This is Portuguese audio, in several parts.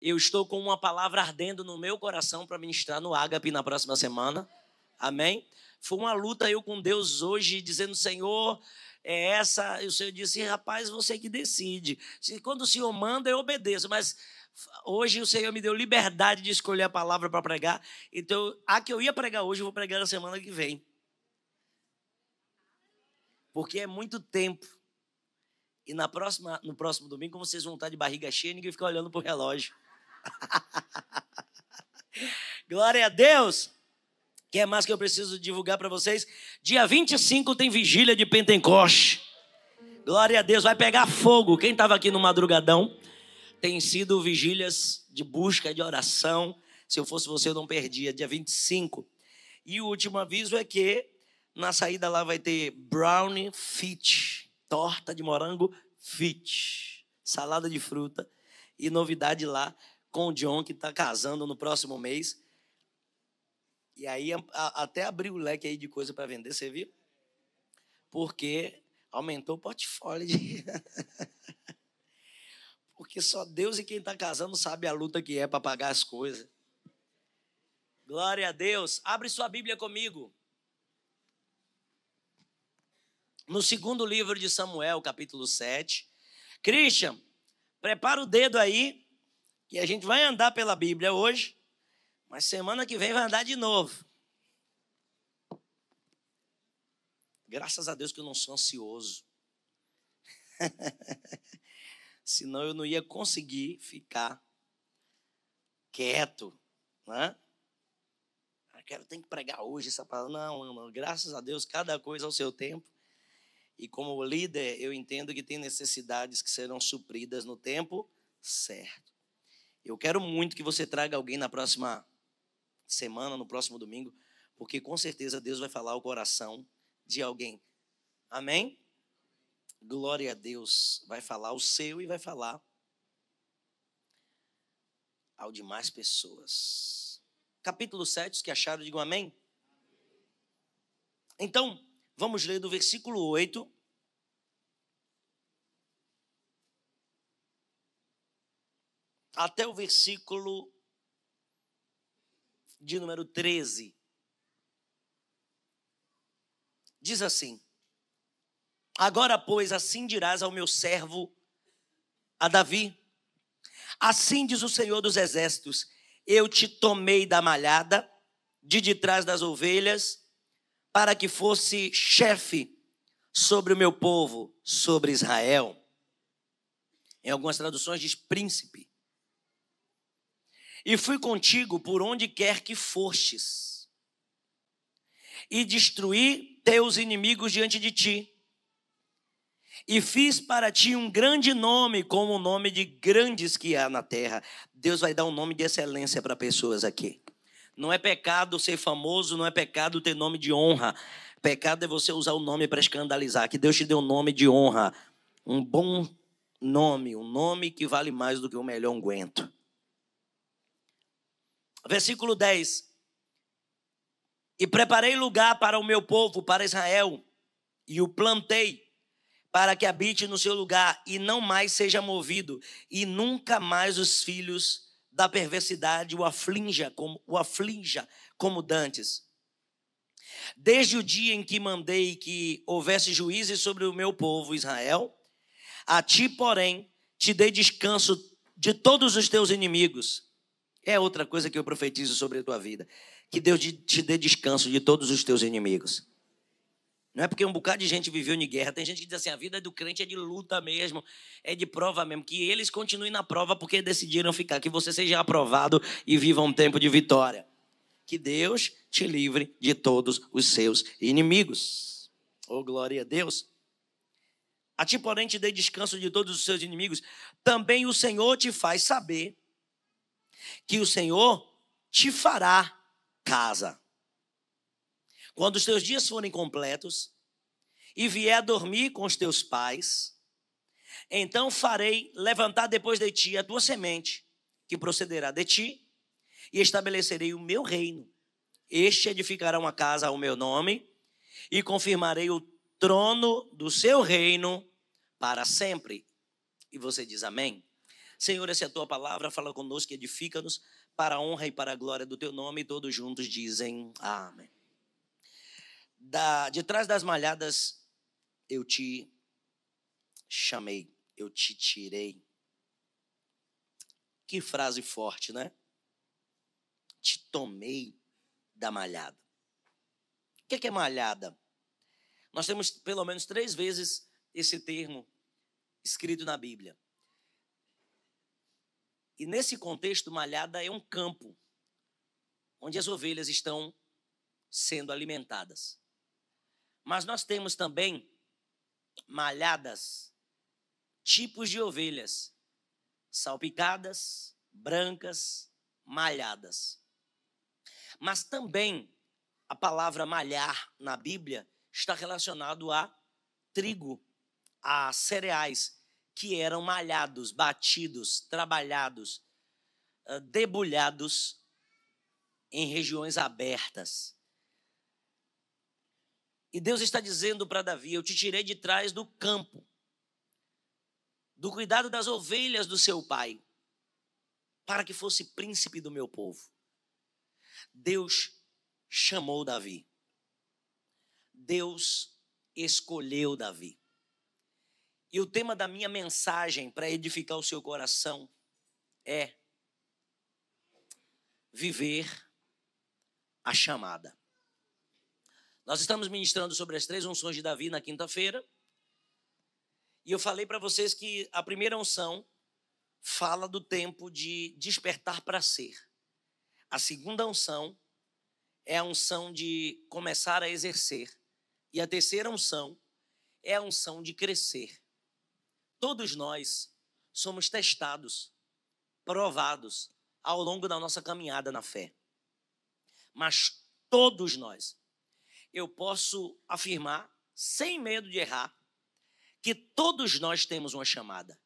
Eu estou com uma palavra ardendo no meu coração para ministrar no Ágape na próxima semana. Amém? Foi uma luta eu com Deus hoje, dizendo, Senhor, é essa. E o Senhor disse, rapaz, você que decide. Quando o Senhor manda, eu obedeço. Mas hoje o Senhor me deu liberdade de escolher a palavra para pregar. Então, a que eu ia pregar hoje, eu vou pregar na semana que vem. Porque é muito tempo. E no próximo domingo, como vocês vão estar de barriga cheia, ninguém fica olhando para o relógio. Glória a Deus. O que é mais que eu preciso divulgar para vocês? Dia 25 tem vigília de Pentecoste. Glória a Deus, vai pegar fogo. Quem estava aqui no madrugadão, tem sido vigílias de busca, de oração. Se eu fosse você, eu não perdia. Dia 25. E o último aviso é que na saída lá vai ter brownie fit, torta de morango fit, salada de fruta. E novidade lá com o John, que está casando no próximo mês. E aí até abriu o leque aí de coisa para vender, você viu? Porque aumentou o portfólio de... Porque só Deus e quem está casando sabe a luta que é para pagar as coisas. Glória a Deus. Abre sua Bíblia comigo. No segundo livro de Samuel, capítulo 7. Christian, prepara o dedo aí, que a gente vai andar pela Bíblia hoje, mas semana que vem vai andar de novo. Graças a Deus que eu não sou ansioso. Senão eu não ia conseguir ficar quieto, né? Tem que pregar hoje essa palavra. Não, graças a Deus, cada coisa ao seu tempo. E como líder, eu entendo que tem necessidades que serão supridas no tempo certo. Eu quero muito que você traga alguém na próxima semana, no próximo domingo, porque com certeza Deus vai falar o coração de alguém. Amém? Glória a Deus. Vai falar o seu e vai falar ao de mais pessoas. Capítulo 7, os que acharam, digam amém. Então, vamos ler do versículo 8 até o versículo de número 13. Diz assim: agora, pois, assim dirás ao meu servo, a Davi, assim diz o Senhor dos Exércitos, eu te tomei da malhada, de detrás das ovelhas, para que fosse chefe sobre o meu povo, sobre Israel. Em algumas traduções diz príncipe. E fui contigo por onde quer que fostes, e destruí teus inimigos diante de ti. E fiz para ti um grande nome, como o nome de grandes que há na terra. Deus vai dar um nome de excelência para pessoas aqui. Não é pecado ser famoso, não é pecado ter nome de honra. Pecado é você usar o nome para escandalizar. Que Deus te deu um nome de honra. Um bom nome, um nome que vale mais do que o melhor unguento. Versículo 10. E preparei lugar para o meu povo, para Israel, e o plantei, para que habite no seu lugar e não mais seja movido, e nunca mais os filhos da perversidade o aflinja como dantes. Desde o dia em que mandei que houvesse juízes sobre o meu povo Israel, a ti, porém, te dei descanso de todos os teus inimigos. É outra coisa que eu profetizo sobre a tua vida. Que Deus te dê descanso de todos os teus inimigos. Não é porque um bocado de gente viveu em guerra. Tem gente que diz assim, a vida do crente é de luta mesmo, é de prova mesmo. Que eles continuem na prova porque decidiram ficar. Que você seja aprovado e viva um tempo de vitória. Que Deus te livre de todos os seus inimigos. Oh, glória a Deus. A ti, porém, te dei descanso de todos os seus inimigos. Também o Senhor te faz saber que o Senhor te fará casa. Quando os teus dias forem completos e vier a dormir com os teus pais, então farei levantar depois de ti a tua semente, que procederá de ti, e estabelecerei o meu reino. Este edificará uma casa ao meu nome e confirmarei o trono do seu reino para sempre. E você diz amém? Senhor, essa é a tua palavra, fala conosco e edifica-nos para a honra e para a glória do teu nome. E todos juntos dizem amém. De trás das malhadas eu te chamei, eu te tirei. Que frase forte, né? Te tomei da malhada. O que é malhada? Nós temos pelo menos 3 vezes esse termo escrito na Bíblia. E nesse contexto, malhada é um campo onde as ovelhas estão sendo alimentadas. Mas nós temos também malhadas, tipos de ovelhas, salpicadas, brancas, malhadas. Mas também a palavra malhar na Bíblia está relacionado a trigo, a cereais que eram malhados, batidos, trabalhados, debulhados em regiões abertas. E Deus está dizendo para Davi: eu te tirei de trás do campo, do cuidado das ovelhas do seu pai, para que fosse príncipe do meu povo. Deus chamou Davi. Deus escolheu Davi. E o tema da minha mensagem para edificar o seu coração é viver a chamada. Nós estamos ministrando sobre as 3 unções de Davi na quinta-feira. E eu falei para vocês que a primeira unção fala do tempo de despertar para ser. A segunda unção é a unção de começar a exercer. E a terceira unção é a unção de crescer. Todos nós somos testados, provados ao longo da nossa caminhada na fé. Mas todos nós, eu posso afirmar, sem medo de errar, que todos nós temos uma chamada.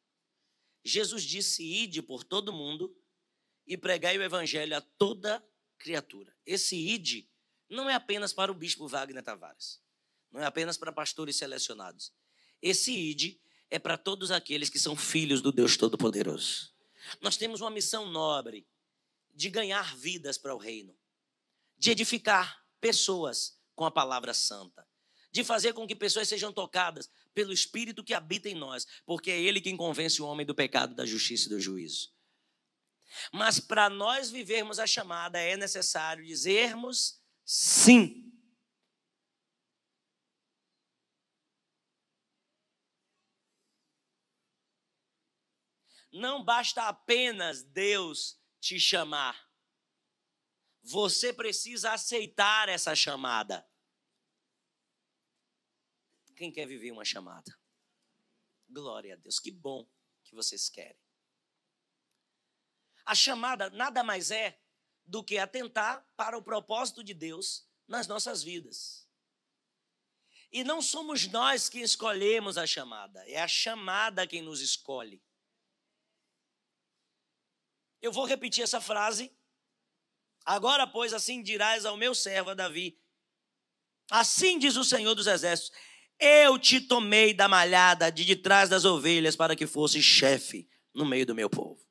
Jesus disse: ide por todo mundo e pregai o evangelho a toda criatura. Esse ide não é apenas para o bispo Wagner Tavares, não é apenas para pastores selecionados. Esse ide é para todos aqueles que são filhos do Deus Todo-Poderoso. Nós temos uma missão nobre de ganhar vidas para o reino, de edificar pessoas com a palavra santa, de fazer com que pessoas sejam tocadas pelo Espírito que habita em nós, porque é Ele quem convence o homem do pecado, da justiça e do juízo. Mas para nós vivermos a chamada é necessário dizermos sim. Não basta apenas Deus te chamar. Você precisa aceitar essa chamada. Quem quer viver uma chamada? Glória a Deus, que bom que vocês querem. A chamada nada mais é do que atentar para o propósito de Deus nas nossas vidas. E não somos nós que escolhemos a chamada, é a chamada quem nos escolhe. Eu vou repetir essa frase. Agora, pois, assim dirás ao meu servo Davi: assim diz o Senhor dos Exércitos, eu te tomei da malhada de trás das ovelhas para que fosse chefe no meio do meu povo.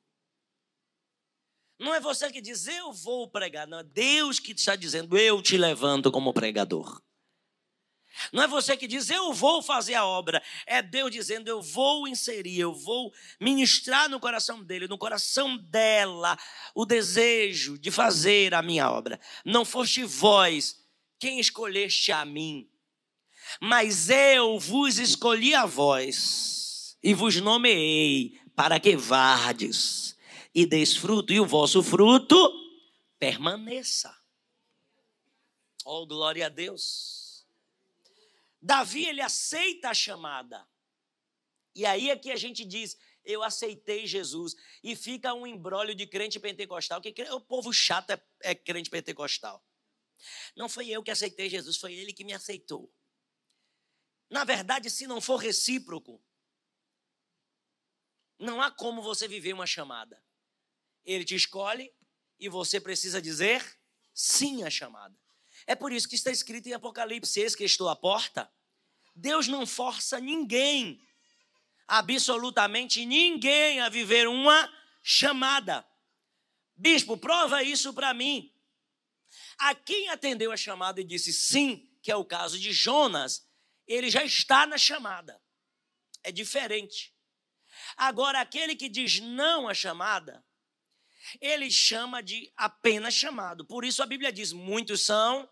Não é você que diz, eu vou pregar. Não, é Deus que está dizendo, eu te levanto como pregador. Não é você que diz, eu vou fazer a obra. É Deus dizendo, eu vou inserir, eu vou ministrar no coração dele, no coração dela, o desejo de fazer a minha obra. Não foste vós quem escolheste a mim, mas eu vos escolhi a vós e vos nomeei para que vardes e deis fruto, e o vosso fruto permaneça. Oh, glória a Deus. Davi, ele aceita a chamada. E aí é que a gente diz, eu aceitei Jesus. E fica um imbróglio de crente pentecostal, que o povo chato é crente pentecostal. Não foi eu que aceitei Jesus, foi ele que me aceitou. Na verdade, se não for recíproco, não há como você viver uma chamada. Ele te escolhe e você precisa dizer sim à chamada. É por isso que está escrito em Apocalipse, eis que estou à porta. Deus não força ninguém absolutamente ninguém a viver uma chamada. Bispo, prova isso para mim. A quem atendeu a chamada e disse sim, que é o caso de Jonas, ele já está na chamada. É diferente. Agora, aquele que diz não à chamada, ele chama de apenas chamado. Por isso a Bíblia diz, muitos são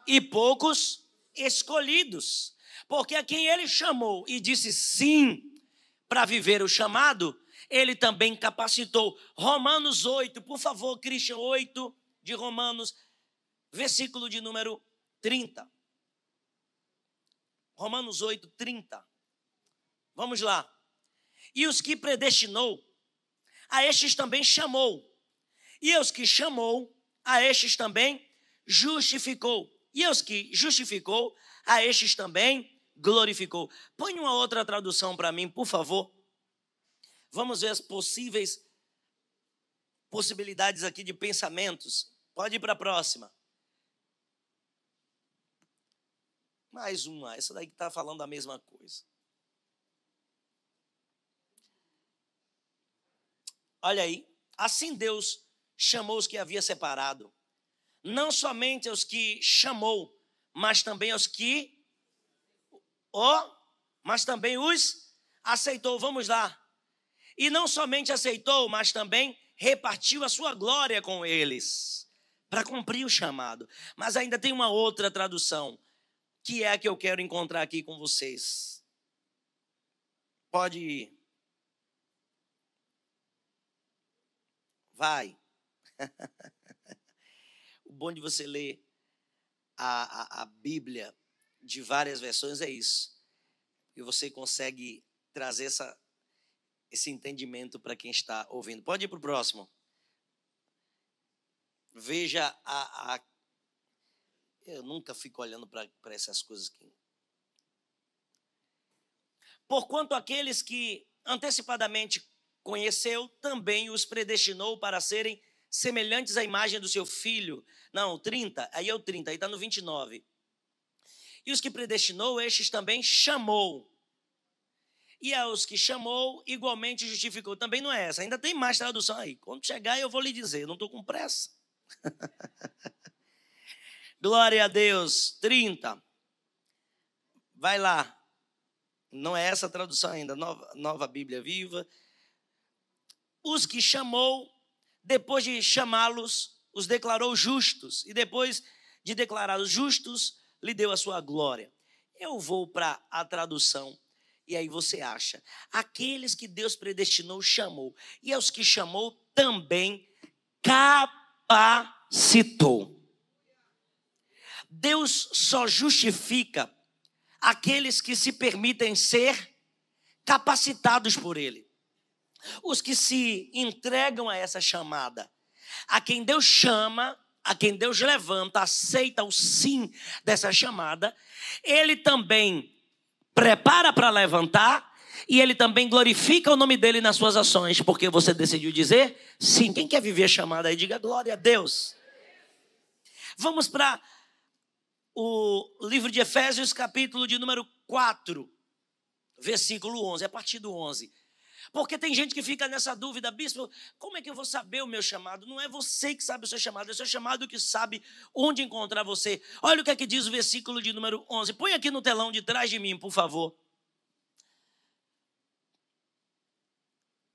e poucos escolhidos. Porque a quem ele chamou e disse sim para viver o chamado, ele também capacitou. Romanos 8, por favor, Christian, 8 de Romanos, versículo de número 30. Romanos 8, 30. Vamos lá. E os que predestinou, a estes também chamou. E os que chamou, a estes também justificou. E os que justificou, a estes também glorificou. Põe uma outra tradução para mim, por favor. Vamos ver as possibilidades aqui de pensamentos. Pode ir para a próxima. Mais uma, essa daí que está falando a mesma coisa. Olha aí, assim Deus chamou os que havia separado. Não somente aos que chamou, mas também aos que mas também os aceitou. Vamos lá. E não somente aceitou, mas também repartiu a sua glória com eles, para cumprir o chamado. Mas ainda tem uma outra tradução, que é a que eu quero encontrar aqui com vocês. Pode ir. Vai. O bom de você ler a Bíblia de várias versões é isso. E você consegue trazer esse entendimento para quem está ouvindo. Pode ir para o próximo. Veja eu nunca fico olhando para essas coisas aqui. Porquanto aqueles que antecipadamente conheceu, também os predestinou para serem semelhantes à imagem do seu filho. Não, 30, aí é o 30, aí está no 29. E os que predestinou, estes também chamou. E aos que chamou, igualmente justificou. Também não é essa, ainda tem mais tradução aí. Quando chegar eu vou lhe dizer, não estou com pressa. Glória a Deus, 30. Vai lá. Não é essa a tradução ainda, nova Bíblia Viva. Os que chamou, depois de chamá-los, os declarou justos. E depois de declará-los justos, lhe deu a sua glória. Eu vou para a tradução. E aí você acha. Aqueles que Deus predestinou, chamou. E aos que chamou, também capacitou. Deus só justifica aqueles que se permitem ser capacitados por Ele. Os que se entregam a essa chamada, a quem Deus chama, a quem Deus levanta, aceita o sim dessa chamada, Ele também prepara para levantar e Ele também glorifica o nome dEle nas suas ações, porque você decidiu dizer sim. Quem quer viver a chamada aí, diga glória a Deus. Vamos para o livro de Efésios, capítulo de número 4, versículo 11, a partir do 11. Porque tem gente que fica nessa dúvida, bispo, como é que eu vou saber o meu chamado? Não é você que sabe o seu chamado, é o seu chamado que sabe onde encontrar você. Olha o que é que diz o versículo de número 11. Põe aqui no telão de trás de mim, por favor.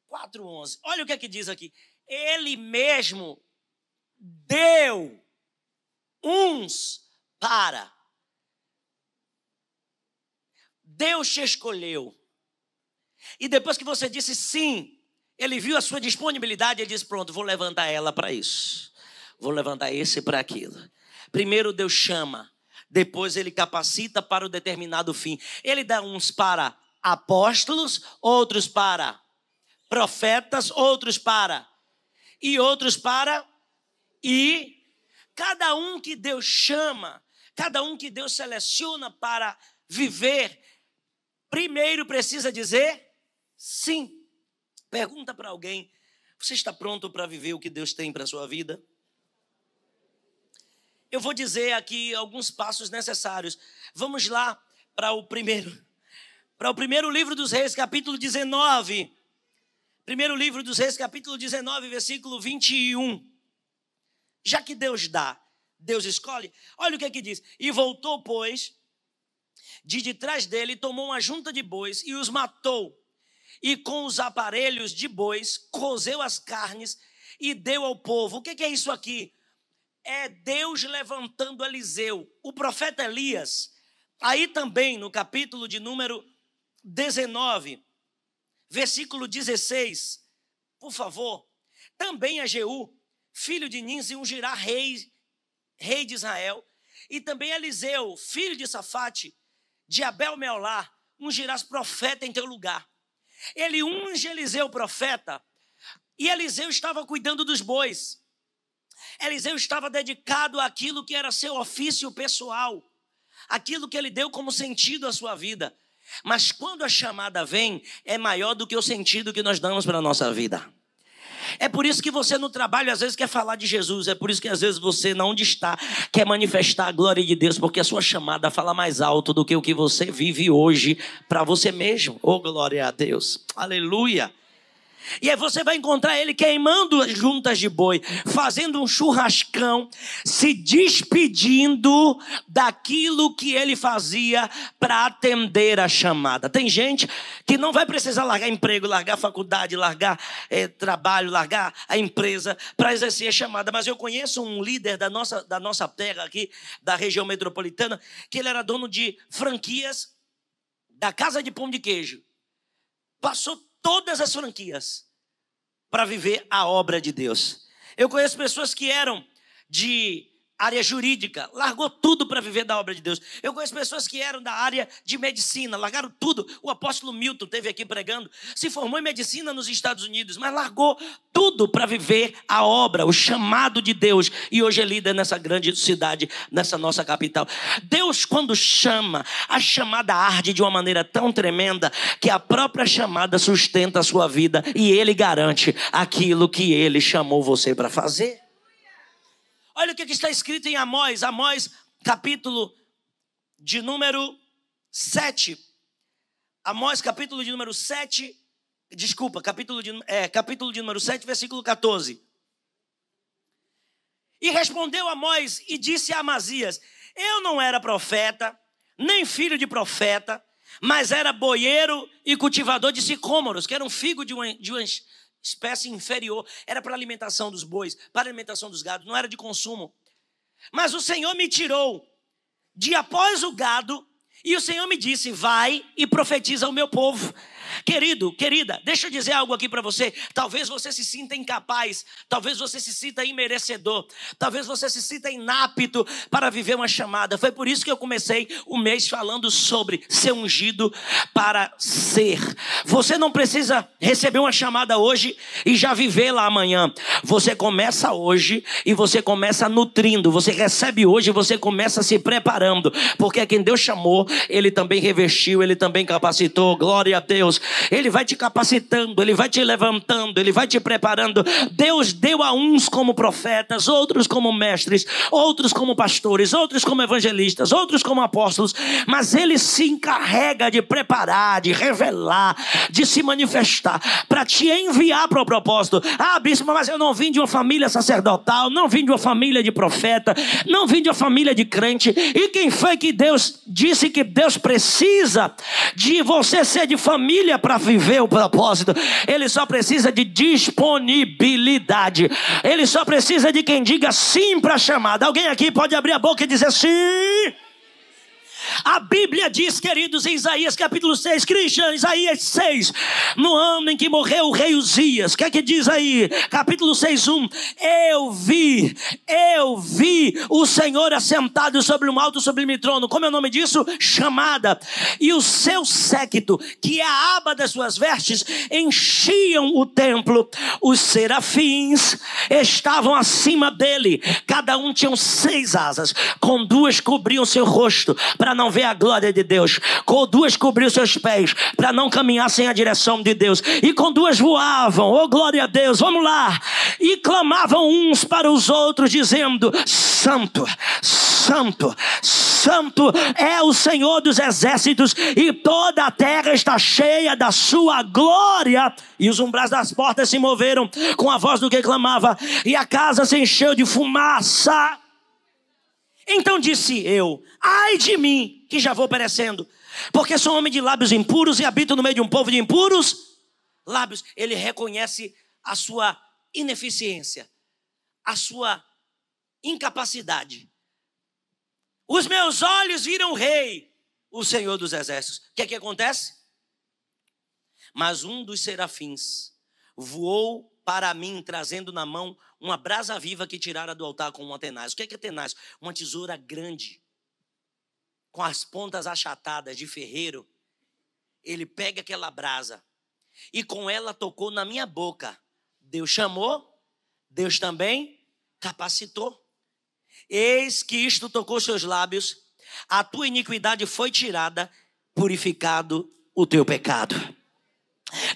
4:11. Olha o que é que diz aqui. Ele mesmo deu uns para. Deus te escolheu. E depois que você disse sim, Ele viu a sua disponibilidade e disse, pronto, vou levantar ela para isso. Vou levantar esse para aquilo. Primeiro Deus chama, depois Ele capacita para o determinado fim. Ele dá uns para apóstolos, outros para profetas, outros para e outros para e cada um que Deus chama, cada um que Deus seleciona para viver, primeiro precisa dizer sim. Pergunta para alguém, você está pronto para viver o que Deus tem para a sua vida? Eu vou dizer aqui alguns passos necessários. Vamos lá para o primeiro para o primeiro livro dos Reis, capítulo 19. Primeiro livro dos Reis, capítulo 19, versículo 21. Já que Deus dá, Deus escolhe. Olha o que diz. E voltou, pois, de trás dele, tomou uma junta de bois e os matou. E com os aparelhos de bois, cozeu as carnes e deu ao povo. O que é isso aqui? É Deus levantando Eliseu. O profeta Elias, aí também no capítulo de número 19, versículo 16, por favor. Também a Jeú, filho de Ninsi, ungirá rei de Israel. E também Eliseu, filho de Safate, de Abel-Meolá, ungirás profeta em teu lugar. Ele unge Eliseu profeta, e Eliseu estava cuidando dos bois. Eliseu estava dedicado àquilo que era seu ofício pessoal, aquilo que ele deu como sentido à sua vida. Mas quando a chamada vem, é maior do que o sentido que nós damos para a nossa vida. É por isso que você no trabalho às vezes quer falar de Jesus. É por isso que às vezes você, onde está, quer manifestar a glória de Deus. Porque a sua chamada fala mais alto do que o que você vive hoje para você mesmo. Oh, glória a Deus. Aleluia. E aí você vai encontrar ele queimando juntas de boi, fazendo um churrascão, se despedindo daquilo que ele fazia para atender a chamada. Tem gente que não vai precisar largar emprego, largar faculdade, largar trabalho, largar a empresa para exercer a chamada. Mas eu conheço um líder da nossa terra aqui, da região metropolitana, que ele era dono de franquias da Casa de Pão de Queijo. Passou todas as franquias para viver a obra de Deus. Eu conheço pessoas que eram de área jurídica, largou tudo para viver da obra de Deus. Eu conheço pessoas que eram da área de medicina, largaram tudo. O apóstolo Milton esteve aqui pregando, se formou em medicina nos Estados Unidos, mas largou tudo para viver a obra, o chamado de Deus. E hoje é líder nessa grande cidade, nessa nossa capital. Deus, quando chama, a chamada arde de uma maneira tão tremenda que a própria chamada sustenta a sua vida e Ele garante aquilo que Ele chamou você para fazer. Olha o que está escrito em Amós. Amós, capítulo de número 7. Amós, capítulo de número 7. Desculpa, capítulo de número 7, versículo 14. E respondeu Amós e disse a Amazias: eu não era profeta, nem filho de profeta, mas era boieiro e cultivador de sicômoros, que era um figo de uma espécie inferior. Era para alimentação dos bois, para alimentação dos gados, não era de consumo. Mas o Senhor me tirou de após o gado, e o Senhor me disse: vai e profetiza ao meu povo. Querido, querida, deixa eu dizer algo aqui para você. Talvez você se sinta incapaz, talvez você se sinta imerecedor, talvez você se sinta inapto para viver uma chamada. Foi por isso que eu comecei o mês falando sobre ser ungido para ser. Você não precisa receber uma chamada hoje e já vivê-la amanhã. Você começa hoje e você começa nutrindo. Você recebe hoje e você começa se preparando, porque quem Deus chamou, Ele também revestiu, Ele também capacitou. Glória a Deus. Ele vai te capacitando, Ele vai te levantando, Ele vai te preparando. Deus deu a uns como profetas, outros como mestres, outros como pastores, outros como evangelistas, outros como apóstolos. Mas Ele se encarrega de preparar, de revelar, de se manifestar, para te enviar para o propósito. Ah, bispo, mas eu não vim de uma família sacerdotal, não vim de uma família de profeta, não vim de uma família de crente. E quem foi que Deus disse que Deus precisa de você ser de família para viver o propósito? Ele só precisa de disponibilidade. Ele só precisa de quem diga sim para a chamada. Alguém aqui pode abrir a boca e dizer sim? A Bíblia diz, queridos, em Isaías capítulo 6, Christian, Isaías 6, no ano em que morreu o rei Uzias, o que é que diz aí? Capítulo 6:1, eu vi o Senhor assentado sobre um alto sublime trono. Como é o nome disso? Chamada. E o seu séquito, que é a aba das suas vestes, enchiam o templo. Os serafins estavam acima dele, cada um tinha 6 asas, com 2 cobriam seu rosto, para não ver a glória de Deus, com 2 cobriam seus pés, para não caminhar sem a direção de Deus, e com 2 voavam, oh glória a Deus, vamos lá, e clamavam uns para os outros, dizendo: Santo, Santo, Santo santo, é o Senhor dos exércitos, e toda a terra está cheia da sua glória. E os umbrais das portas se moveram com a voz do que clamava, e a casa se encheu de fumaça. Então disse eu: ai de mim, que já vou perecendo, porque sou homem de lábios impuros e habito no meio de um povo de impuros lábios. Ele reconhece a sua ineficiência, a sua incapacidade. Os meus olhos viram o rei, o Senhor dos exércitos. O que é que acontece? Mas um dos serafins voou para mim, trazendo na mão uma brasa viva que tirara do altar com uma tenaz. O que é tenaz? Uma tesoura grande, com as pontas achatadas de ferreiro. Ele pega aquela brasa e com ela tocou na minha boca. Deus chamou, Deus também capacitou. Eis que isto tocou seus lábios, a tua iniquidade foi tirada, purificado o teu pecado.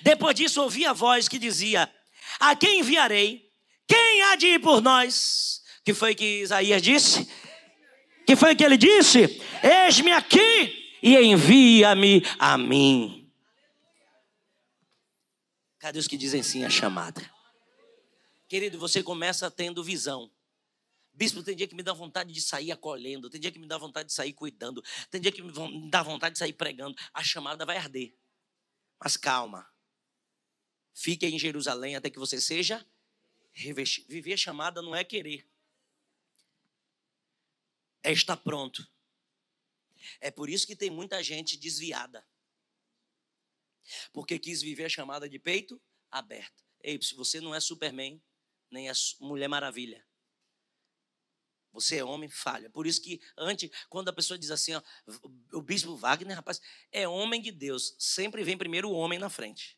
Depois disso ouvi a voz que dizia: a quem enviarei? Quem há de ir por nós? Que foi que Isaías disse? Que foi que ele disse? Eis-me aqui e envia-me a mim. Cadê os que dizem sim à chamada? Querido, você começa tendo visão. Bispo, tem dia que me dá vontade de sair acolhendo, tem dia que me dá vontade de sair cuidando, tem dia que me dá vontade de sair pregando. A chamada vai arder. Mas calma. Fique em Jerusalém até que você seja revestido. Viver a chamada não é querer, é estar pronto. É por isso que tem muita gente desviada, porque quis viver a chamada de peito aberto. Ei, você não é Superman, nem é Mulher Maravilha. Você é homem, falha. Por isso que antes, quando a pessoa diz assim, ó, o bispo Wagner, rapaz, é homem de Deus. Sempre vem primeiro o homem na frente.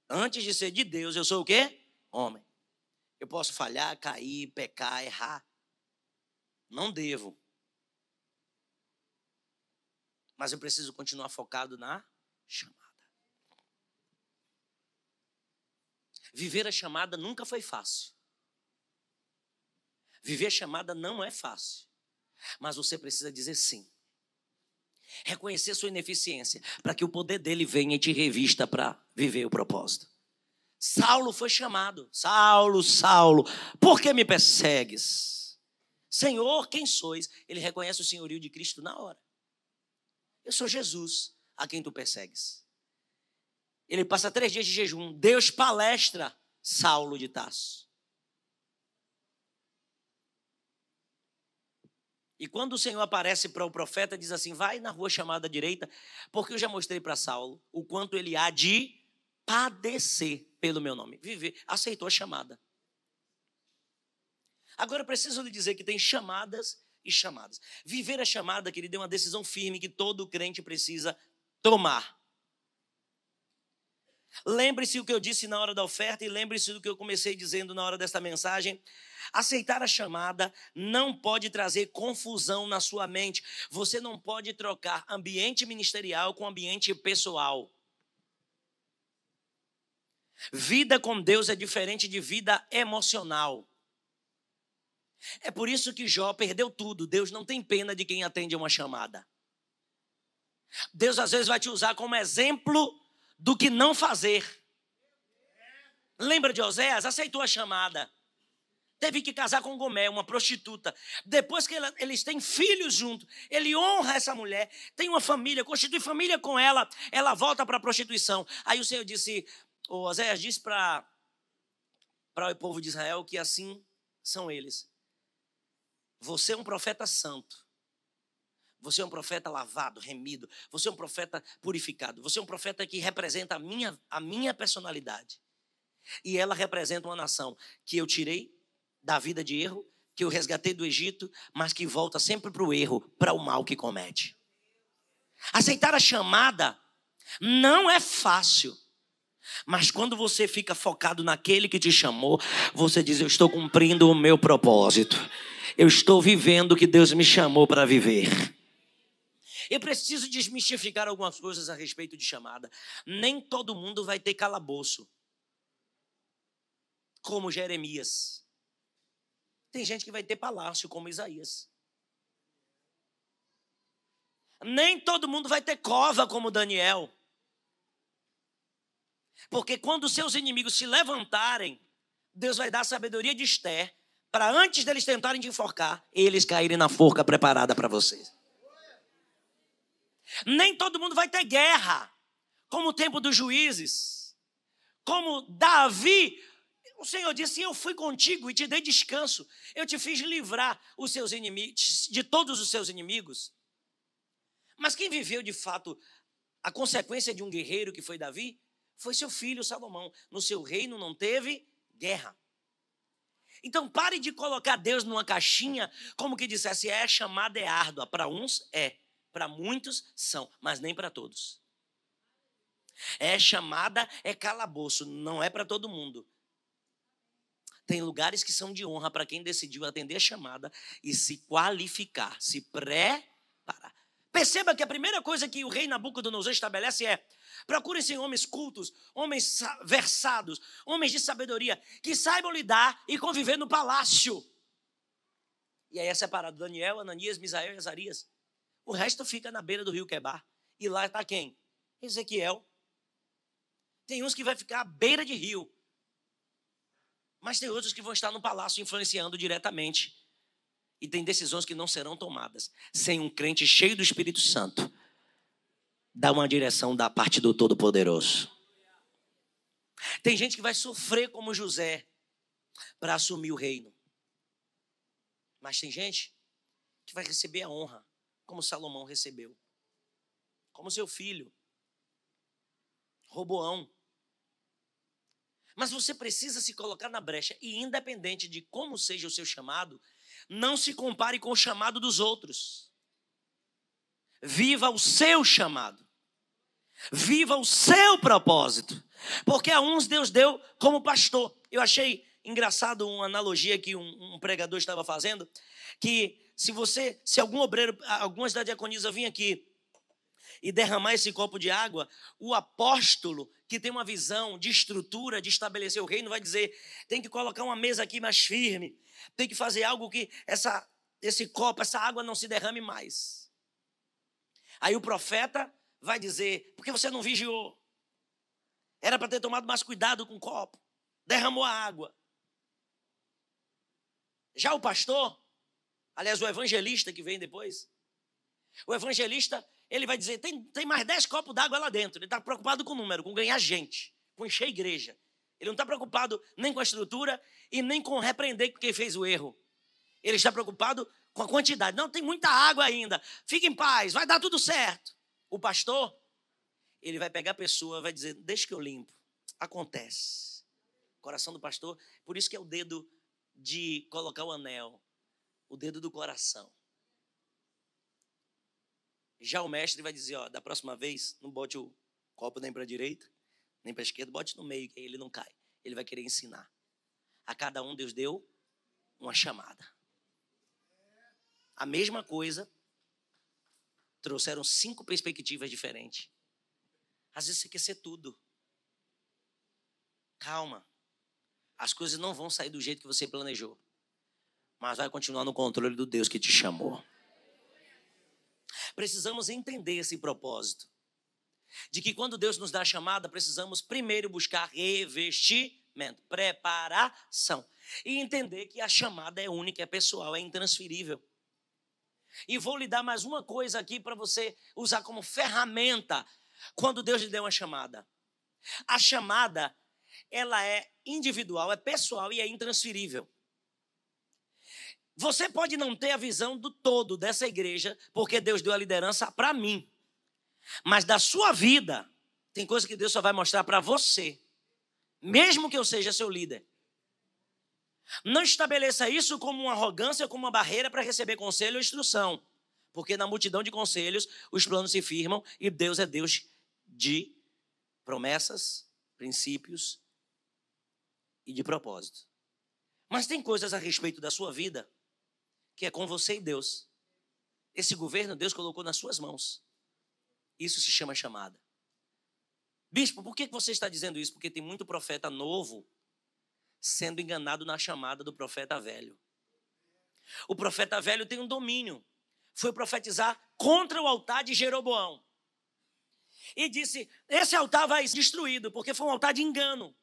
Antes de ser de Deus, eu sou o quê? Homem. Eu posso falhar, cair, pecar, errar. Não devo. Mas eu preciso continuar focado na chamada. Viver a chamada nunca foi fácil. Viver a chamada não é fácil. Mas você precisa dizer sim. Reconhecer sua ineficiência, para que o poder dele venha e te revista para viver o propósito. Saulo foi chamado. Saulo, Saulo, por que me persegues? Senhor, quem sois? Ele reconhece o senhorio de Cristo na hora. Eu sou Jesus, a quem tu persegues. Ele passa 3 dias de jejum. Deus palestra Saulo de Tarso. E quando o Senhor aparece para o profeta, diz assim: vai na rua chamada à direita, porque eu já mostrei para Saulo o quanto ele há de padecer pelo meu nome. Viver, aceitou a chamada. Agora eu preciso lhe dizer que tem chamadas e chamadas. Viver a chamada, querido, é uma decisão firme que todo crente precisa tomar. Lembre-se o que eu disse na hora da oferta e lembre-se do que eu comecei dizendo na hora desta mensagem. Aceitar a chamada não pode trazer confusão na sua mente. Você não pode trocar ambiente ministerial com ambiente pessoal. Vida com Deus é diferente de vida emocional. É por isso que Jó perdeu tudo. Deus não tem pena de quem atende a uma chamada. Deus às vezes vai te usar como exemplo do que não fazer. Lembra de Oséias? Aceitou a chamada. Teve que casar com Gomé, uma prostituta. Depois que eles têm filhos juntos, ele honra essa mulher, tem uma família, constitui família com ela, ela volta para a prostituição. Aí o Senhor disse, Oséias disse para o povo de Israel que assim são eles. Você é um profeta santo. Você é um profeta lavado, remido. Você é um profeta purificado. Você é um profeta que representa a minha personalidade. E ela representa uma nação que eu tirei da vida de erro, que eu resgatei do Egito, mas que volta sempre para o erro, para o mal que comete. Aceitar a chamada não é fácil. Mas quando você fica focado naquele que te chamou, você diz, eu estou cumprindo o meu propósito. Eu estou vivendo o que Deus me chamou para viver. Eu preciso desmistificar algumas coisas a respeito de chamada. Nem todo mundo vai ter calabouço, como Jeremias. Tem gente que vai ter palácio, como Isaías. Nem todo mundo vai ter cova como Daniel. Porque quando os seus inimigos se levantarem, Deus vai dar a sabedoria de Esther para antes deles tentarem te enforcar, eles caírem na forca preparada para vocês. Nem todo mundo vai ter guerra, como o tempo dos juízes. Como Davi, o Senhor disse, eu fui contigo e te dei descanso. Eu te fiz livrar os seus inimigos, de todos os seus inimigos. Mas quem viveu de fato a consequência de um guerreiro que foi Davi, foi seu filho Salomão. No seu reino não teve guerra. Então pare de colocar Deus numa caixinha como que dissesse, chamada é árdua. Para uns é, para muitos são, mas nem para todos. Chamada é calabouço, não é para todo mundo. Tem lugares que são de honra para quem decidiu atender a chamada e se qualificar, se preparar. Perceba que a primeira coisa que o rei Nabucodonosor estabelece é: procurem-se homens cultos, homens versados, homens de sabedoria, que saibam lidar e conviver no palácio. E aí é separado Daniel, Ananias, Misael e Azarias. O resto fica na beira do rio Quebar. E lá está quem? Ezequiel. Tem uns que vai ficar à beira de rio. Mas tem outros que vão estar no palácio influenciando diretamente. E tem decisões que não serão tomadas sem um crente cheio do Espírito Santo dar uma direção da parte do Todo-Poderoso. Tem gente que vai sofrer como José para assumir o reino. Mas tem gente que vai receber a honra como Salomão recebeu. Como seu filho, Roboão. Mas você precisa se colocar na brecha e, independente de como seja o seu chamado, não se compare com o chamado dos outros. Viva o seu chamado. Viva o seu propósito. Porque a uns Deus deu como pastor. Eu achei engraçado uma analogia que um pregador estava fazendo, que se algum obreiro, algumas da diaconisa vinha aqui e derramar esse copo de água, o apóstolo que tem uma visão de estrutura, de estabelecer o reino, vai dizer, tem que colocar uma mesa aqui mais firme, tem que fazer algo que esse copo, essa água não se derrame mais. Aí o profeta vai dizer, por que você não vigiou? Era para ter tomado mais cuidado com o copo, derramou a água. Já o pastor, aliás, o evangelista que vem depois, o evangelista, ele vai dizer, tem mais 10 copos d'água lá dentro. Ele está preocupado com o número, com ganhar gente, com encher a igreja. Ele não está preocupado nem com a estrutura e nem com repreender quem fez o erro. Ele está preocupado com a quantidade. Não, tem muita água ainda. Fique em paz, vai dar tudo certo. O pastor, ele vai pegar a pessoa, vai dizer, deixa que eu limpo. Acontece. Coração do pastor, por isso que é o dedo de colocar o anel. O dedo do coração. Já o mestre vai dizer, da próxima vez, não bote o copo nem para a direita, nem para a esquerda, bote no meio, que aí ele não cai. Ele vai querer ensinar. A cada um Deus deu uma chamada. A mesma coisa, trouxeram 5 perspectivas diferentes. Às vezes você quer ser tudo. Calma. As coisas não vão sair do jeito que você planejou. Mas vai continuar no controle do Deus que te chamou. Precisamos entender esse propósito. De que quando Deus nos dá a chamada, precisamos primeiro buscar revestimento, preparação. E entender que a chamada é única, é pessoal, é intransferível. E vou lhe dar mais uma coisa aqui para você usar como ferramenta quando Deus lhe deu uma chamada. A chamada, ela é individual, é pessoal e é intransferível. Você pode não ter a visão do todo dessa igreja, porque Deus deu a liderança para mim. Mas da sua vida, tem coisa que Deus só vai mostrar para você, mesmo que eu seja seu líder. Não estabeleça isso como uma arrogância, como uma barreira para receber conselho ou instrução. Porque na multidão de conselhos, os planos se firmam e Deus é Deus de promessas, princípios e de propósito. Mas tem coisas a respeito da sua vida que é com você e Deus. Esse governo Deus colocou nas suas mãos. Isso se chama chamada. Bispo, por que você está dizendo isso? Porque tem muito profeta novo sendo enganado na chamada do profeta velho. O profeta velho tem um domínio. foi profetizar contra o altar de Jeroboão. E disse, esse altar vai ser destruído, porque foi um altar de engano.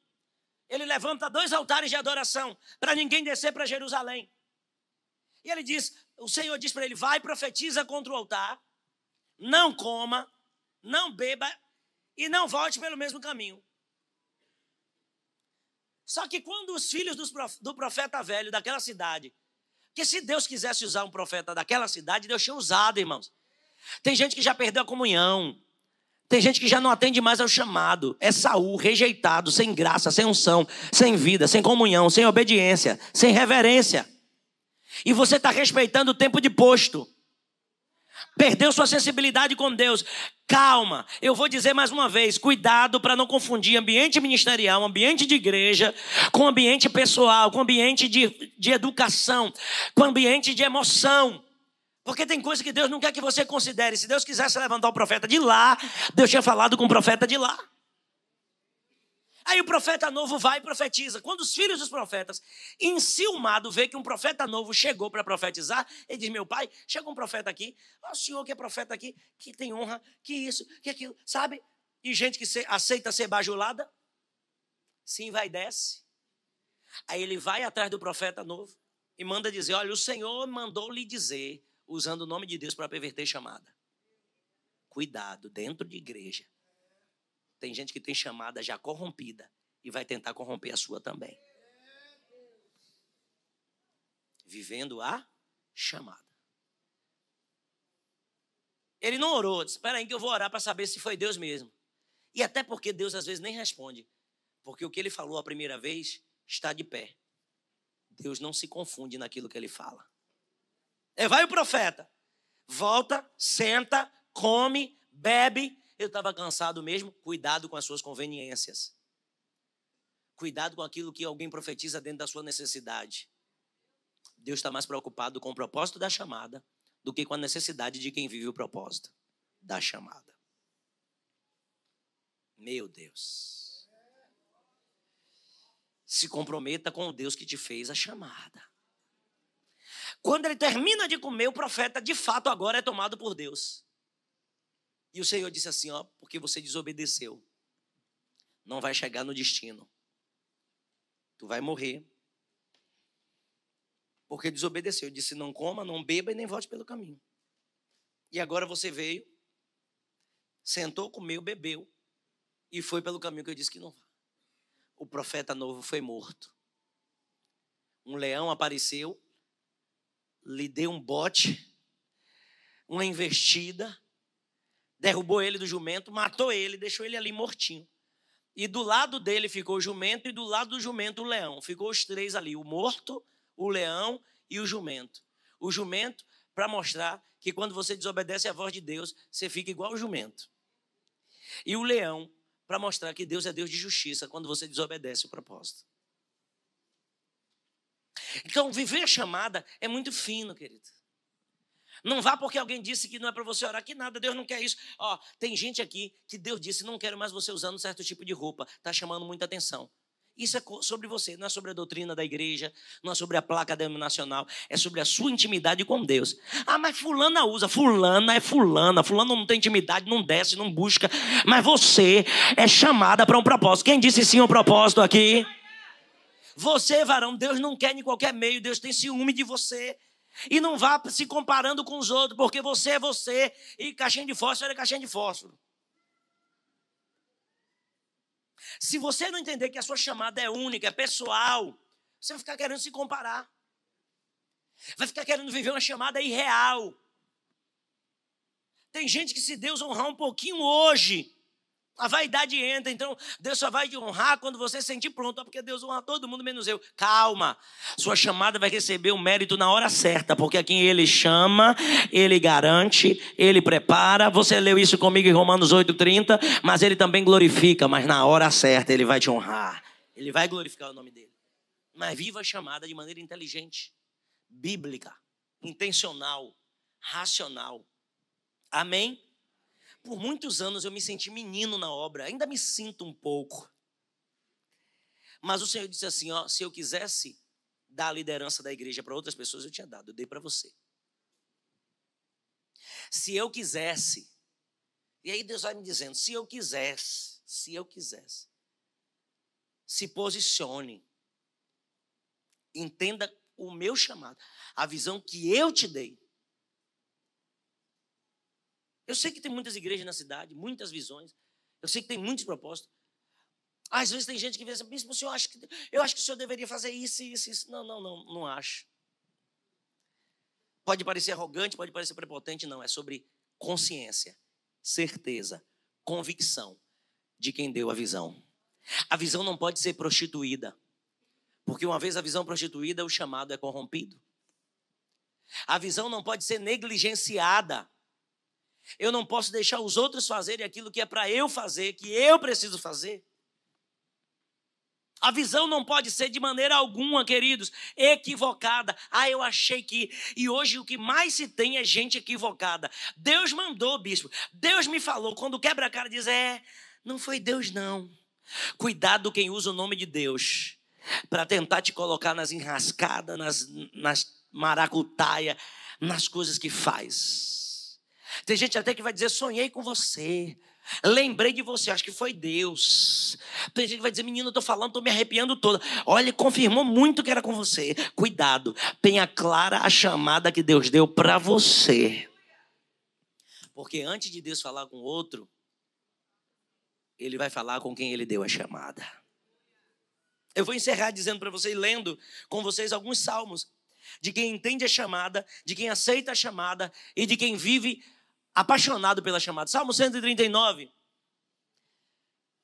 Ele levanta 2 altares de adoração, para ninguém descer para Jerusalém. E ele diz, o Senhor diz para ele, vai, profetiza contra o altar, não coma, não beba e não volte pelo mesmo caminho. Só que quando os filhos do profeta velho daquela cidade, que se Deus quisesse usar um profeta daquela cidade, Deus tinha usado, irmãos. Tem gente que já perdeu a comunhão. Tem gente que já não atende mais ao chamado. É Saul, rejeitado, sem graça, sem unção, sem vida, sem comunhão, sem obediência, sem reverência. E você está respeitando o tempo de posto. Perdeu sua sensibilidade com Deus. Calma, eu vou dizer mais uma vez, cuidado para não confundir ambiente ministerial, ambiente de igreja, com ambiente pessoal, com ambiente de educação, com ambiente de emoção. Porque tem coisa que Deus não quer que você considere. Se Deus quisesse levantar o profeta de lá, Deus tinha falado com o profeta de lá. Aí o profeta novo vai e profetiza. Quando os filhos dos profetas, enciumados, vê que um profeta novo chegou para profetizar, ele diz, meu pai, chega um profeta aqui, o senhor que é profeta aqui, que tem honra, que isso, que aquilo, sabe? E gente que aceita ser bajulada, sim, vai e desce. Aí ele vai atrás do profeta novo e manda dizer, olha, o Senhor mandou lhe dizer, usando o nome de Deus para perverter chamada. Cuidado, dentro de igreja. Tem gente que tem chamada já corrompida e vai tentar corromper a sua também. Vivendo a chamada. Ele não orou, disse, espera aí que eu vou orar para saber se foi Deus mesmo. E até porque Deus às vezes nem responde. Porque o que ele falou a primeira vez está de pé. Deus não se confunde naquilo que ele fala. Vai o profeta, volta, senta, come, bebe. Eu estava cansado mesmo. Cuidado com as suas conveniências. Cuidado com aquilo que alguém profetiza dentro da sua necessidade. Deus está mais preocupado com o propósito da chamada do que com a necessidade de quem vive o propósito da chamada. Meu Deus. Se comprometa com o Deus que te fez a chamada. Quando ele termina de comer, o profeta de fato agora é tomado por Deus. E o Senhor disse assim, ó, porque você desobedeceu, não vai chegar no destino. Tu vai morrer. Porque desobedeceu. Disse, não coma, não beba e nem volte pelo caminho. E agora você veio, sentou, comeu, bebeu e foi pelo caminho que eu disse que não vai. O profeta novo foi morto. Um leão apareceu, lhe deu um bote, uma investida, derrubou ele do jumento, matou ele, deixou ele ali mortinho. E do lado dele ficou o jumento e do lado do jumento o leão. Ficou os 3 ali, o morto, o leão e o jumento. O jumento para mostrar que quando você desobedece à voz de Deus, você fica igual o jumento. E o leão para mostrar que Deus é Deus de justiça quando você desobedece o propósito. Então, viver a chamada é muito fino, querido. Não vá porque alguém disse que não é para você orar, que nada, Deus não quer isso. Ó, tem gente aqui que Deus disse, não quero mais você usando certo tipo de roupa. Está chamando muita atenção. Isso é sobre você, não é sobre a doutrina da igreja, não é sobre a placa denominacional, é sobre a sua intimidade com Deus. Ah, mas fulana usa, fulana é fulana, fulano não tem intimidade, não desce, não busca. Mas você é chamada para um propósito. Quem disse sim ao propósito aqui? Você, varão, Deus não quer em qualquer meio, Deus tem ciúme de você. E não vá se comparando com os outros, porque você é você e caixinha de fósforo é caixinha de fósforo. Se você não entender que a sua chamada é única, é pessoal, você vai ficar querendo se comparar. Vai ficar querendo viver uma chamada irreal. Tem gente que se Deus honrar um pouquinho hoje, a vaidade entra. Então Deus só vai te honrar quando você se sentir pronto. Porque Deus honra todo mundo menos eu. Calma, sua chamada vai receber o mérito na hora certa. Porque a quem Ele chama, Ele garante, Ele prepara. Você leu isso comigo em Romanos 8:30. Mas Ele também glorifica. Mas na hora certa Ele vai te honrar. Ele vai glorificar o nome dEle. Mas viva a chamada de maneira inteligente, bíblica, intencional, racional. Amém? Por muitos anos eu me senti menino na obra, ainda me sinto um pouco. Mas o Senhor disse assim, ó, se eu quisesse dar a liderança da igreja para outras pessoas, eu tinha dado, eu dei para você. Se eu quisesse, e aí Deus vai me dizendo, se eu quisesse, se posicione, entenda o meu chamado, a visão que eu te dei. Eu sei que tem muitas igrejas na cidade, muitas visões, eu sei que tem muitos propósitos. Às vezes tem gente que vê assim, bispo, eu acho que o senhor deveria fazer isso, isso, isso. Não acho. Pode parecer arrogante, pode parecer prepotente, não. É sobre consciência, certeza, convicção de quem deu a visão. A visão não pode ser prostituída, porque uma vez a visão prostituída, o chamado é corrompido. A visão não pode ser negligenciada. Eu não posso deixar os outros fazerem aquilo que é para eu fazer, que eu preciso fazer. A visão não pode ser de maneira alguma, queridos, equivocada. Eu achei que... E hoje o que mais se tem é gente equivocada. Deus mandou, bispo. Deus me falou. Quando quebra a cara diz, não foi Deus não. Cuidado quem usa o nome de Deus para tentar te colocar nas enrascadas, nas maracutaias, nas coisas que faz. Tem gente até que vai dizer, sonhei com você. Lembrei de você, acho que foi Deus. Tem gente que vai dizer, menino, eu estou falando, estou me arrepiando toda. Olha, confirmou muito que era com você. Cuidado, tenha clara a chamada que Deus deu para você. Porque antes de Deus falar com outro, Ele vai falar com quem Ele deu a chamada. Eu vou encerrar dizendo para vocês, lendo com vocês alguns salmos, de quem entende a chamada, de quem aceita a chamada e de quem vive apaixonado pela chamada. Salmo 139.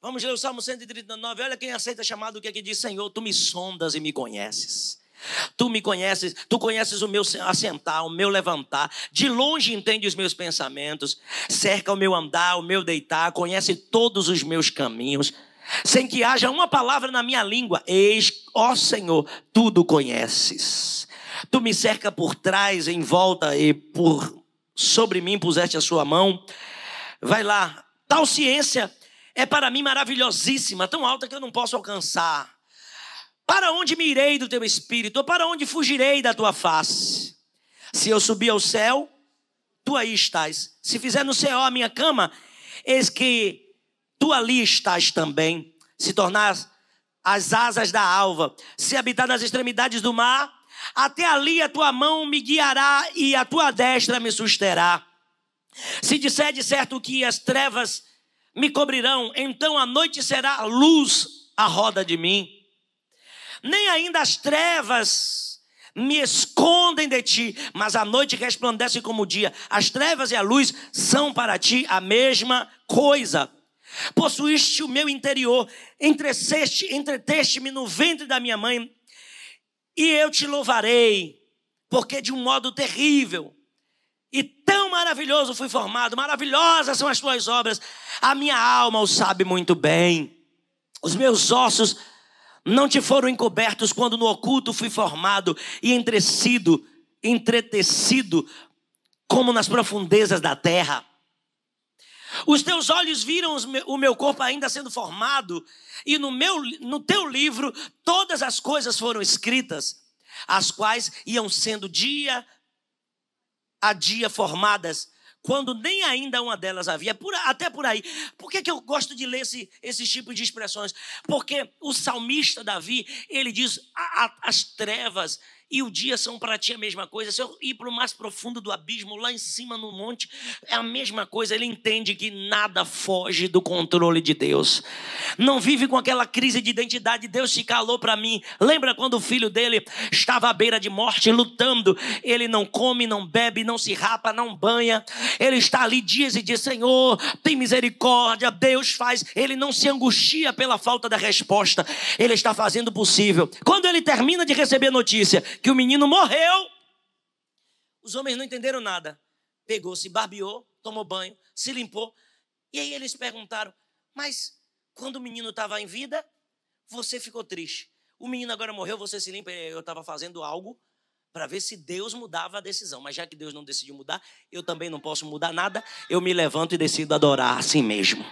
Vamos ler o Salmo 139. Olha quem aceita a chamada, o que é que diz? Senhor, tu me sondas e me conheces. Tu me conheces, tu conheces o meu assentar, o meu levantar. De longe entende os meus pensamentos. Cerca o meu andar, o meu deitar. Conhece todos os meus caminhos. Sem que haja uma palavra na minha língua. Eis, ó Senhor, tudo conheces. Tu me cerca por trás, em volta e sobre mim puseste a sua mão. Vai lá. Tal ciência é para mim maravilhosíssima, tão alta que eu não posso alcançar. Para onde me irei do teu espírito? Ou para onde fugirei da tua face? Se eu subir ao céu, tu aí estás. Se fizer no céu a minha cama, eis que tu ali estás também. Se tornar as asas da alva, se habitar nas extremidades do mar, até ali a tua mão me guiará e a tua destra me susterá. Se disser de certo que as trevas me cobrirão, então a noite será luz à roda de mim. Nem ainda as trevas me escondem de ti, mas a noite resplandece como o dia. As trevas e a luz são para ti a mesma coisa. Possuíste o meu interior, entreteste-me no ventre da minha mãe, e eu te louvarei, porque de um modo terrível e tão maravilhoso fui formado. Maravilhosas são as tuas obras. A minha alma o sabe muito bem. Os meus ossos não te foram encobertos quando no oculto fui formado e entretecido como nas profundezas da terra. Os teus olhos viram o meu corpo ainda sendo formado, e no teu livro todas as coisas foram escritas, as quais iam sendo dia a dia formadas, quando nem ainda uma delas havia. Até por aí. Por que eu gosto de ler esse tipo de expressões? Porque o salmista Davi, ele diz, as trevas e o dia são para ti a mesma coisa. Se eu ir para o mais profundo do abismo, lá em cima no monte, é a mesma coisa. Ele entende que nada foge do controle de Deus. Não vive com aquela crise de identidade. Deus se calou para mim. Lembra quando o filho dele estava à beira de morte, lutando? Ele não come, não bebe, não se rapa, não banha. Ele está ali dias e dias, Senhor, tem misericórdia, Deus faz. Ele não se angustia pela falta da resposta. Ele está fazendo o possível. Quando ele termina de receber notícia que o menino morreu, os homens não entenderam nada. Pegou, se barbeou, tomou banho, se limpou. E aí eles perguntaram, mas quando o menino estava em vida, você ficou triste. O menino agora morreu, você se limpa. Eu estava fazendo algo para ver se Deus mudava a decisão. Mas já que Deus não decidiu mudar, eu também não posso mudar nada. Eu me levanto e decido adorar assim mesmo.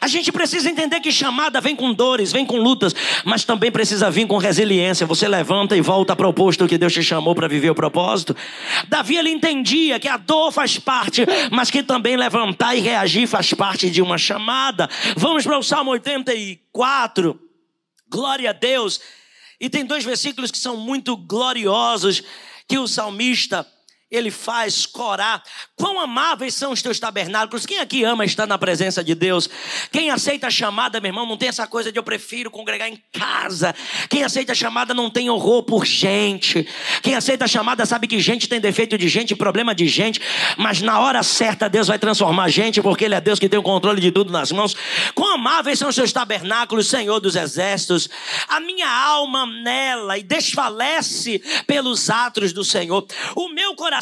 A gente precisa entender que chamada vem com dores, vem com lutas, mas também precisa vir com resiliência. Você levanta e volta para o posto que Deus te chamou para viver o propósito. Davi, ele entendia que a dor faz parte, mas que também levantar e reagir faz parte de uma chamada. Vamos para o Salmo 84. Glória a Deus. E tem 2 versículos que são muito gloriosos, que o salmista, ele faz corar. Quão amáveis são os teus tabernáculos. Quem aqui ama estar na presença de Deus? Quem aceita a chamada, meu irmão, não tem essa coisa de eu prefiro congregar em casa. Quem aceita a chamada não tem horror por gente. Quem aceita a chamada sabe que gente tem defeito de gente, problema de gente, mas na hora certa Deus vai transformar a gente, porque Ele é Deus que tem o controle de tudo nas mãos. Quão amáveis são os teus tabernáculos, Senhor dos exércitos. A minha alma nela e desfalece pelos atos do Senhor. O meu coração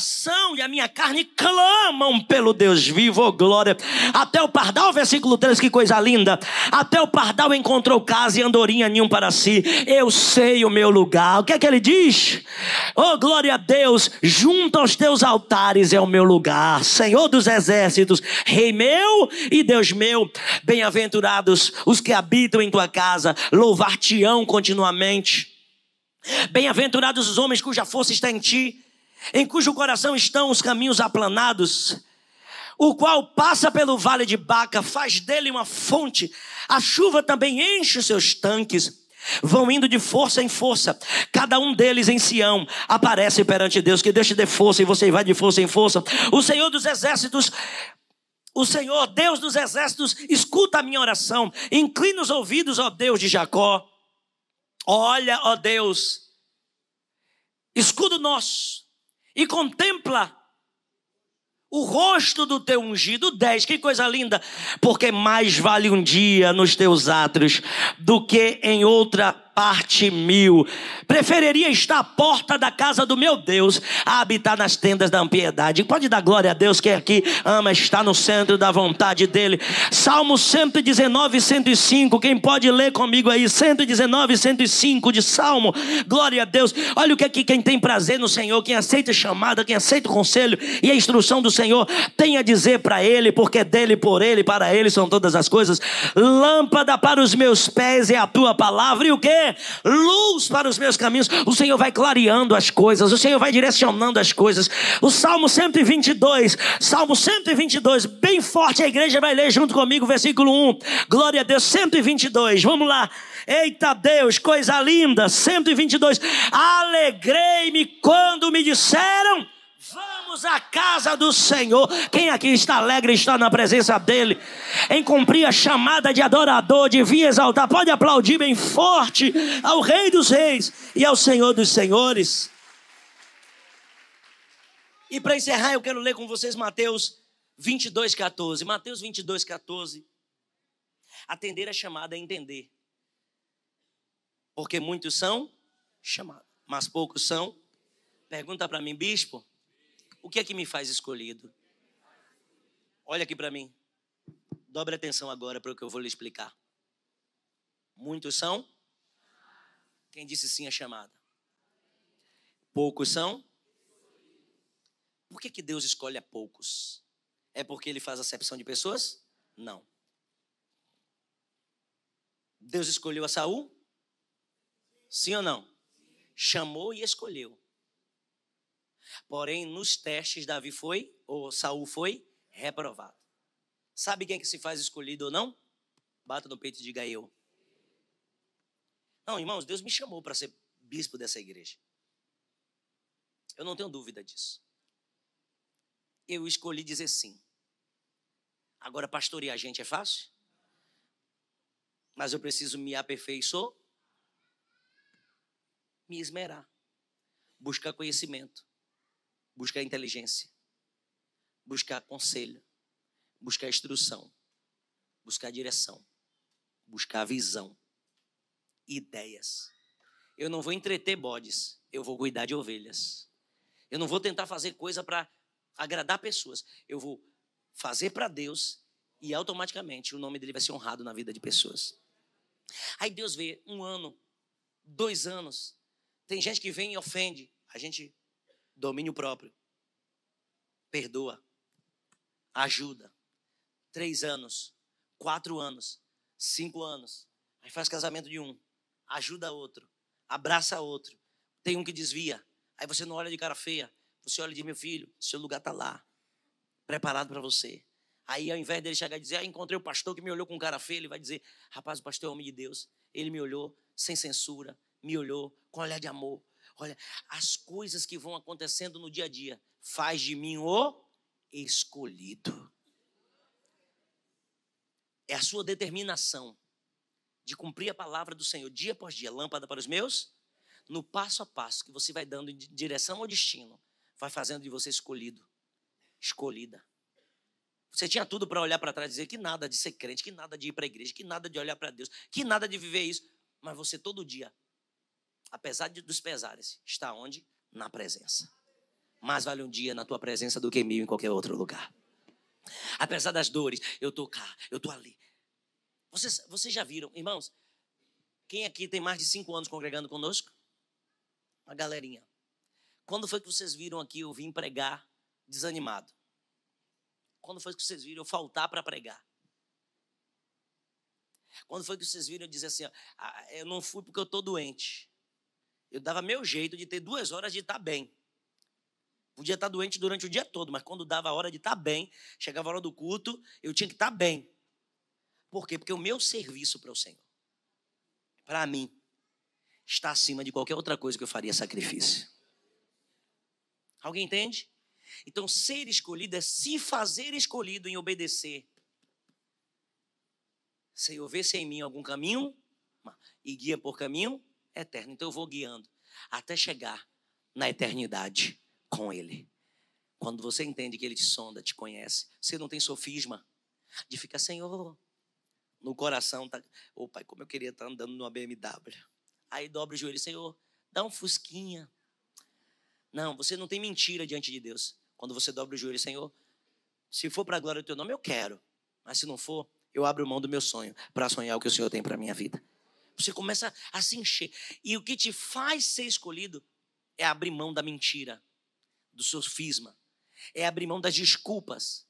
e a minha carne clamam pelo Deus vivo, oh glória. Até o pardal, versículo 3, que coisa linda. Até o pardal encontrou casa e andorinha ninho para si. Eu sei o meu lugar. O que é que ele diz? Oh glória a Deus, junto aos teus altares é o meu lugar. Senhor dos exércitos, Rei meu e Deus meu. Bem-aventurados os que habitam em tua casa, louvar-te-ão continuamente. Bem-aventurados os homens cuja força está em ti, em cujo coração estão os caminhos aplanados, o qual passa pelo vale de Baca, faz dele uma fonte, a chuva também enche os seus tanques. Vão indo de força em força, cada um deles em Sião aparece perante Deus. Que Deus te dê força e você vai de força em força. O Senhor dos exércitos, o Senhor, Deus dos exércitos, escuta a minha oração. Inclina os ouvidos, ó Deus de Jacó. Olha, ó Deus, escudo nosso, e contempla o rosto do teu ungido. 10, que coisa linda. Porque mais vale um dia nos teus átrios do que em outra parte 1000. Preferiria estar à porta da casa do meu Deus a habitar nas tendas da impiedade. Pode dar glória a Deus, que aqui ama estar no centro da vontade dele. Salmo 119, 105. Quem pode ler comigo aí? 119, 105 de Salmo. Glória a Deus. Olha o que aqui quem tem prazer no Senhor, quem aceita a chamada, quem aceita o conselho e a instrução do Senhor, tem a dizer para ele, porque dele, por ele, para ele são todas as coisas. Lâmpada para os meus pés é a tua palavra, e o que? Luz para os meus caminhos. O Senhor vai clareando as coisas, o Senhor vai direcionando as coisas. O Salmo 122, Salmo 122, bem forte, a igreja vai ler junto comigo, versículo 1. Glória a Deus, 122, vamos lá. Eita Deus, coisa linda. 122, alegrei-me quando me disseram: vamos à casa do Senhor. Quem aqui está alegre, está na presença dele, em cumprir a chamada de adorador, de vir exaltar? Pode aplaudir bem forte ao Rei dos Reis e ao Senhor dos Senhores. E para encerrar, eu quero ler com vocês Mateus 22, 14. Mateus 22, 14. Atender a chamada é entender. Porque muitos são chamados, mas poucos são. Pergunta para mim, bispo, o que é que me faz escolhido? Olha aqui para mim. Dobre atenção agora para o que eu vou lhe explicar. Muitos são. Quem disse sim à chamada? Poucos são. Por que Deus escolhe a poucos? É porque Ele faz acepção de pessoas? Não. Deus escolheu a Saul? Sim ou não? Chamou e escolheu. Porém, nos testes, Saul foi reprovado. Sabe quem é que se faz escolhido ou não? Bata no peito e diga eu. Não, irmãos, Deus me chamou para ser bispo dessa igreja. Eu não tenho dúvida disso. Eu escolhi dizer sim. Agora, pastorear a gente é fácil? Mas eu preciso me aperfeiçoar, me esmerar, buscar conhecimento, buscar inteligência, buscar conselho, buscar instrução, buscar direção, buscar visão, ideias. Eu não vou entreter bodes, eu vou cuidar de ovelhas. Eu não vou tentar fazer coisa para agradar pessoas. Eu vou fazer para Deus e automaticamente o nome dele vai ser honrado na vida de pessoas. Aí Deus vê 1 ano, 2 anos. Tem gente que vem e ofende. A gente, domínio próprio, perdoa, ajuda. 3 anos, 4 anos, 5 anos. Aí faz casamento de um, ajuda outro, abraça outro. Tem um que desvia. Aí você não olha de cara feia. Você olha e diz, meu filho, seu lugar está lá, preparado para você. Aí ao invés dele chegar e dizer, encontrei o pastor que me olhou com cara feia, ele vai dizer, rapaz, o pastor é homem de Deus. Ele me olhou sem censura, me olhou com olhar de amor. Olha, as coisas que vão acontecendo no dia a dia faz de mim o escolhido. É a sua determinação de cumprir a palavra do Senhor dia após dia, lâmpada para os meus, no passo a passo que você vai dando em direção ao destino, vai fazendo de você escolhido, escolhida. Você tinha tudo para olhar para trás e dizer que nada de ser crente, que nada de ir para a igreja, que nada de olhar para Deus, que nada de viver isso. Mas você todo dia, apesar dos pesares, está onde? Na presença. Mais vale um dia na tua presença do que 1000 em qualquer outro lugar. Apesar das dores, eu estou cá, eu estou ali. Vocês já viram, irmãos, quem aqui tem mais de 5 anos congregando conosco? Uma galerinha. Quando foi que vocês viram aqui eu vim pregar desanimado? Quando foi que vocês viram eu faltar para pregar? Quando foi que vocês viram eu dizer assim, eu não fui porque eu estou doente. Eu dava meu jeito de ter 2 horas de estar bem. Podia estar doente durante o dia todo, mas quando dava a hora de estar bem, chegava a hora do culto, eu tinha que estar bem. Por quê? Porque o meu serviço para o Senhor, para mim, está acima de qualquer outra coisa que eu faria sacrifício. Alguém entende? Então, ser escolhido é se fazer escolhido em obedecer. Senhor, vê se é em mim algum caminho e guia por caminho eterno. Então, eu vou guiando até chegar na eternidade com Ele. Quando você entende que Ele te sonda, te conhece, você não tem sofisma de ficar, Senhor, no coração, tá, ô Pai, como eu queria estar andando numa BMW. Aí dobra o joelho, Senhor, dá um fusquinha. Não, você não tem mentira diante de Deus. Quando você dobra o joelho, Senhor, se for para a glória do teu nome, eu quero. Mas se não for, eu abro mão do meu sonho para sonhar o que o Senhor tem para a minha vida. Você começa a se encher. E o que te faz ser escolhido é abrir mão da mentira, do sofisma. É abrir mão das desculpas.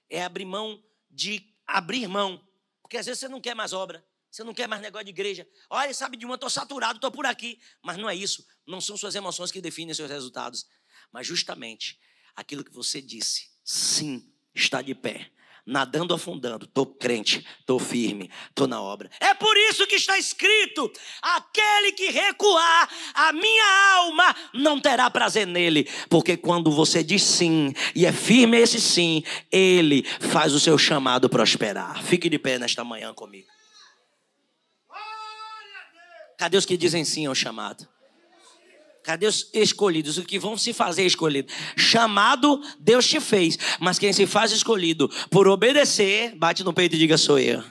É abrir mão de abrir mão. Porque às vezes você não quer mais obra. Você não quer mais negócio de igreja. Olha, sabe de uma, estou saturado, estou por aqui. Mas não é isso. Não são suas emoções que definem seus resultados. Mas justamente aquilo que você disse. Sim, está de pé. Nadando, afundando. Estou crente, estou firme, estou na obra. É por isso que está escrito. Aquele que recuar, a minha alma não terá prazer nele. Porque quando você diz sim, e é firme esse sim, ele faz o seu chamado prosperar. Fique de pé nesta manhã comigo. Cadê os que dizem sim ao chamado? Cadê os escolhidos? Os que vão se fazer escolhidos? Chamado, Deus te fez. Mas quem se faz escolhido por obedecer, bate no peito e diga, sou eu.